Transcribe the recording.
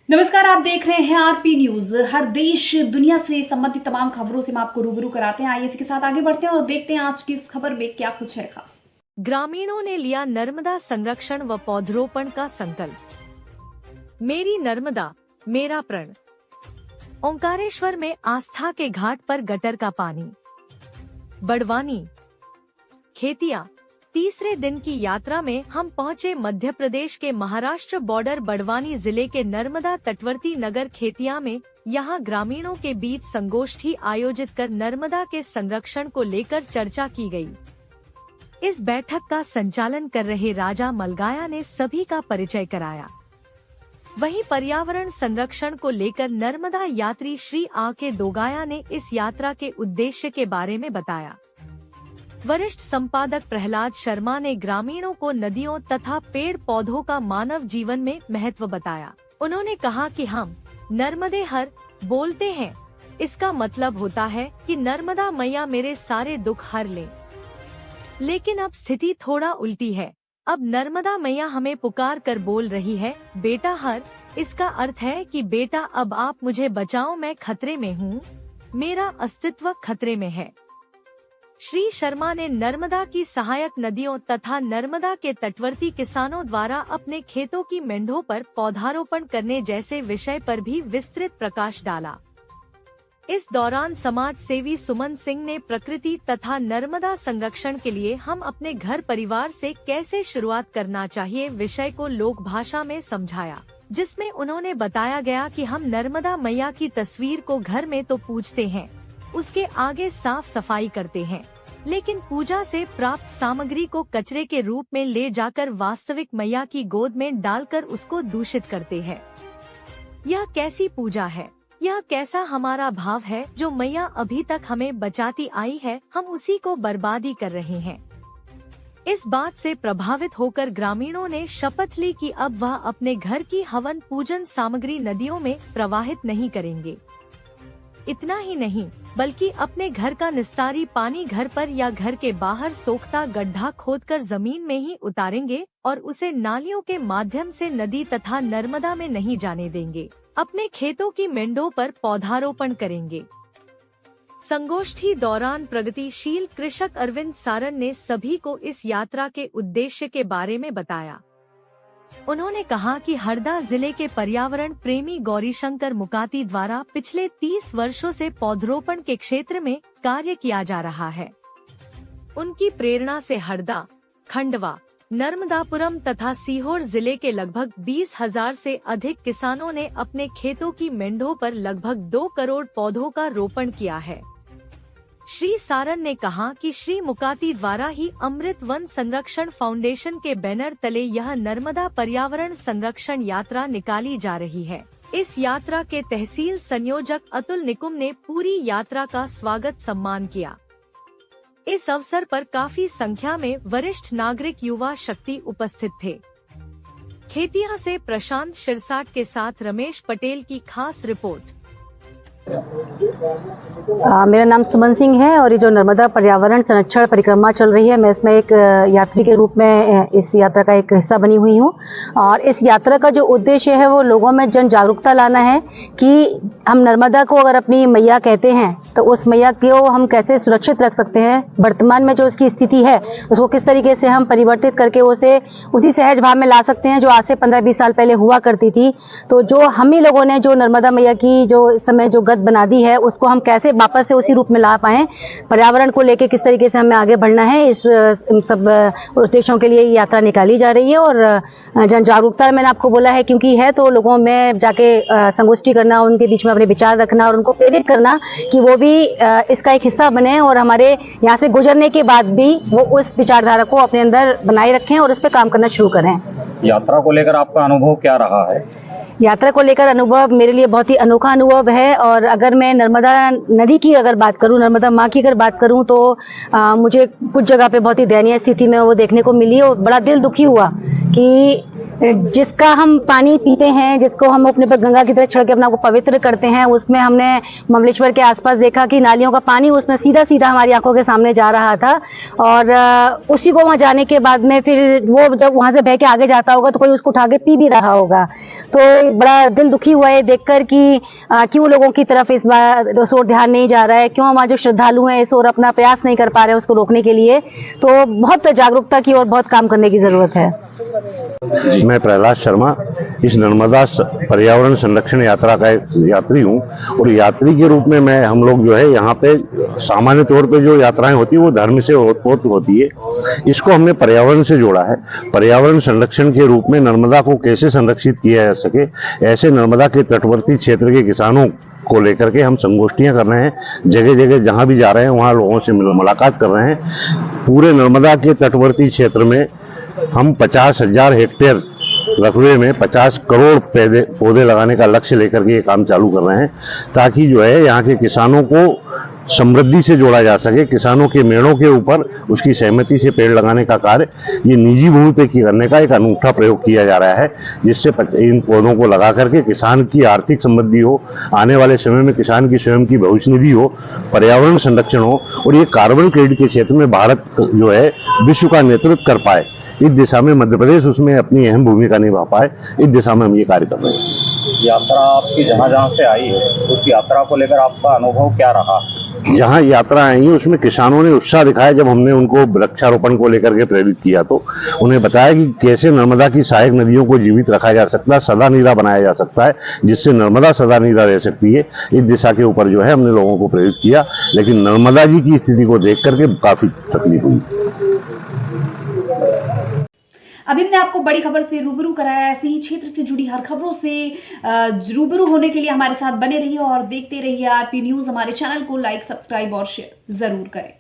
नमस्कार, आप देख रहे हैं आरपी न्यूज। हर देश दुनिया से संबंधित तमाम खबरों से हम आपको रूबरू कराते हैं। आइए इसी के साथ आगे बढ़ते हैं और देखते हैं आज की इस खबर में क्या कुछ है खास। ग्रामीणों ने लिया नर्मदा संरक्षण व पौधरोपण का संकल्प। मेरी नर्मदा मेरा प्रण। ओंकारेश्वर में आस्था के घाट पर गटर का पानी। बड़वानी खेतिया। तीसरे दिन की यात्रा में हम पहुंचे मध्य प्रदेश के महाराष्ट्र बॉर्डर बड़वानी जिले के नर्मदा तटवर्ती नगर खेतिया में। यहां ग्रामीणों के बीच संगोष्ठी आयोजित कर नर्मदा के संरक्षण को लेकर चर्चा की गई। इस बैठक का संचालन कर रहे राजा मलगाया ने सभी का परिचय कराया। वहीं पर्यावरण संरक्षण को लेकर नर्मदा यात्री श्री A.K. दोगाया ने इस यात्रा के उद्देश्य के बारे में बताया। वरिष्ठ संपादक प्रहलाद शर्मा ने ग्रामीणों को नदियों तथा पेड़ पौधों का मानव जीवन में महत्व बताया। उन्होंने कहा कि हम नर्मदे हर बोलते हैं, इसका मतलब होता है कि नर्मदा मैया मेरे सारे दुख हर ले। लेकिन अब स्थिति थोड़ा उल्टी है। अब नर्मदा मैया हमें पुकार कर बोल रही है, बेटा हर। इसका अर्थ है कि बेटा अब आप मुझे बचाओ, मैं खतरे में हूँ, मेरा अस्तित्व खतरे में है। श्री शर्मा ने नर्मदा की सहायक नदियों तथा नर्मदा के तटवर्ती किसानों द्वारा अपने खेतों की मेंढों पर पौधारोपण करने जैसे विषय पर भी विस्तृत प्रकाश डाला। इस दौरान समाज सेवी सुमन सिंह ने प्रकृति तथा नर्मदा संरक्षण के लिए हम अपने घर परिवार से कैसे शुरुआत करना चाहिए विषय को लोक भाषा में समझाया, जिसमें उन्होंने बताया गया कि हम नर्मदा मैया की तस्वीर को घर में तो पूजते हैं, उसके आगे साफ सफाई करते हैं, लेकिन पूजा से प्राप्त सामग्री को कचरे के रूप में ले जाकर वास्तविक मैया की गोद में डालकर उसको दूषित करते हैं। यह कैसी पूजा है? यह कैसा हमारा भाव है जो मैया अभी तक हमें बचाती आई है, हम उसी को बर्बादी कर रहे हैं। इस बात से प्रभावित होकर ग्रामीणों ने शपथ ली कि अब वह अपने घर की हवन पूजन सामग्री नदियों में प्रवाहित नहीं करेंगे। इतना ही नहीं, बल्कि अपने घर का निस्तारी पानी घर पर या घर के बाहर सोखता गड्ढा खोदकर जमीन में ही उतारेंगे और उसे नालियों के माध्यम से नदी तथा नर्मदा में नहीं जाने देंगे। अपने खेतों की मेंढों पर पौधारोपण करेंगे। संगोष्ठी दौरान प्रगतिशील कृषक अरविंद सारन ने सभी को इस यात्रा के उद्देश्य के बारे में बताया। उन्होंने कहा कि हरदा जिले के पर्यावरण प्रेमी गौरीशंकर मुकाती द्वारा पिछले 30 वर्षों से पौधरोपण के क्षेत्र में कार्य किया जा रहा है। उनकी प्रेरणा से हरदा, खंडवा, नर्मदापुरम तथा सीहोर जिले के लगभग 20,000 से अधिक किसानों ने अपने खेतों की मेंढों पर लगभग 2 करोड़ पौधों का रोपण किया है। श्री सारन ने कहा कि श्री मुकाती द्वारा ही अमृत वन संरक्षण फाउंडेशन के बैनर तले यह नर्मदा पर्यावरण संरक्षण यात्रा निकाली जा रही है। इस यात्रा के तहसील संयोजक अतुल निकुम ने पूरी यात्रा का स्वागत सम्मान किया। इस अवसर पर काफी संख्या में वरिष्ठ नागरिक युवा शक्ति उपस्थित थे। खेतिया से प्रशांत शिरसाट के साथ रमेश पटेल की खास रिपोर्ट। मेरा नाम सुमन सिंह है और ये जो नर्मदा पर्यावरण संरक्षण परिक्रमा चल रही है, मैं इसमें एक यात्री के रूप में इस यात्रा का एक हिस्सा बनी हुई हूँ। और इस यात्रा का जो उद्देश्य है वो लोगों में जन जागरूकता लाना है कि हम नर्मदा को अगर अपनी मैया कहते हैं तो उस मैया को हम कैसे सुरक्षित रख सकते हैं। वर्तमान में जो उसकी स्थिति है उसको किस तरीके से हम परिवर्तित करके उसे उसी सहज भाव में ला सकते हैं जो आज से 15-20 साल पहले हुआ करती थी। तो जो हम ही लोगों ने जो नर्मदा मैया की जो इस समय जो बना दी है उसको हम कैसे वापस से उसी रूप में ला पाएं, पर्यावरण को लेके किस तरीके से हमें आगे बढ़ना है, इस सब उद्देश्यों के लिए यात्रा निकाली जा रही है। और जन जागरूकता मैंने आपको बोला है क्योंकि है तो लोगों में जाके संगोष्ठी करना, उनके बीच में अपने विचार रखना और उनको प्रेरित करना कि वो भी इसका एक हिस्सा बने और हमारे यहाँ से गुजरने के बाद भी वो उस विचारधारा को अपने अंदर बनाए रखें और उस पर काम करना शुरू करें। यात्रा को लेकर आपका अनुभव क्या रहा है? यात्रा को लेकर अनुभव मेरे लिए बहुत ही अनोखा अनुभव है। और अगर मैं नर्मदा नदी की अगर बात करूं, नर्मदा माँ की अगर बात करूं तो मुझे कुछ जगह पे बहुत ही दयनीय स्थिति में वो देखने को मिली और बड़ा दिल दुखी हुआ कि जिसका हम पानी पीते हैं, जिसको हम अपने पर गंगा की तरह छिड़क के अपना को पवित्र करते हैं, उसमें हमने ममलेश्वर के आसपास देखा कि नालियों का पानी उसमें सीधा सीधा हमारी आंखों के सामने जा रहा था। और उसी को वहां जाने के बाद में फिर वो जब वहां से बह के आगे जाता होगा तो कोई उसको उठा के पी भी रहा होगा। तो बड़ा दिल दुखी हुआ है देखकर कि क्यों लोगों की तरफ इस बार उस ओर ध्यान नहीं जा रहा है, क्यों हमारे जो श्रद्धालु हैं इस ओर अपना प्रयास नहीं कर पा रहे हैं उसको रोकने के लिए। तो बहुत जागरूकता की और बहुत काम करने की जरूरत है। मैं प्रहलाद शर्मा इस नर्मदा पर्यावरण संरक्षण यात्रा का एक यात्री हूँ और यात्री के रूप में हम लोग जो है यहाँ पे सामान्य तौर पे जो यात्राएं होती है वो धर्म से होती है। इसको हमने पर्यावरण से जोड़ा है। पर्यावरण संरक्षण के रूप में नर्मदा को कैसे संरक्षित किया जा सके, ऐसे नर्मदा के तटवर्ती क्षेत्र के किसानों को लेकर के हम संगोष्ठियां कर रहे हैं। जगह जगह जहां भी जा रहे हैं वहां लोगों से मुलाकात कर रहे हैं। पूरे नर्मदा के तटवर्ती क्षेत्र में हम 50,000 हेक्टेयर रकबे में 50 करोड़ पौधे लगाने का लक्ष्य लेकर के ये काम चालू कर रहे हैं, ताकि जो है यहाँ के किसानों को समृद्धि से जोड़ा जा सके। किसानों के मेड़ों के ऊपर उसकी सहमति से पेड़ लगाने का कार्य ये निजी भूमि पे करने का एक अनूठा प्रयोग किया जा रहा है, जिससे इन पौधों को लगा करके किसान की आर्थिक समृद्धि हो, आने वाले समय में किसान की स्वयं की भविष्य निधि हो, पर्यावरण संरक्षण हो और ये कार्बन क्रेडिट के क्षेत्र में भारत जो है विश्व का नेतृत्व कर पाए। इस दिशा में मध्य प्रदेश उसमें अपनी अहम भूमिका निभा पाए, इस दिशा में हम ये कार्य कर रहे हैं। यात्रा आपकी जहाँ जहाँ से आई है उस यात्रा को लेकर आपका अनुभव क्या रहा? जहाँ यात्रा आई है उसमें किसानों ने उत्साह दिखाया। जब हमने उनको वृक्षारोपण को लेकर के प्रेरित किया तो उन्हें बताया कि कैसे नर्मदा की सहायक नदियों को जीवित रखा जा सकता है, सदा नीरा बनाया जा सकता है, जिससे नर्मदा सदा नीरा रह सकती है। इस दिशा के ऊपर जो है हमने लोगों को प्रेरित किया, लेकिन नर्मदा जी की स्थिति को देख करके काफी तकलीफ हुई। अभी हमने आपको बड़ी खबर से रूबरू कराया। ऐसे ही क्षेत्र से जुड़ी हर खबरों से रूबरू होने के लिए हमारे साथ बने रहिए और देखते रहिए आरपी न्यूज। हमारे चैनल को लाइक, सब्सक्राइब और शेयर जरूर करें।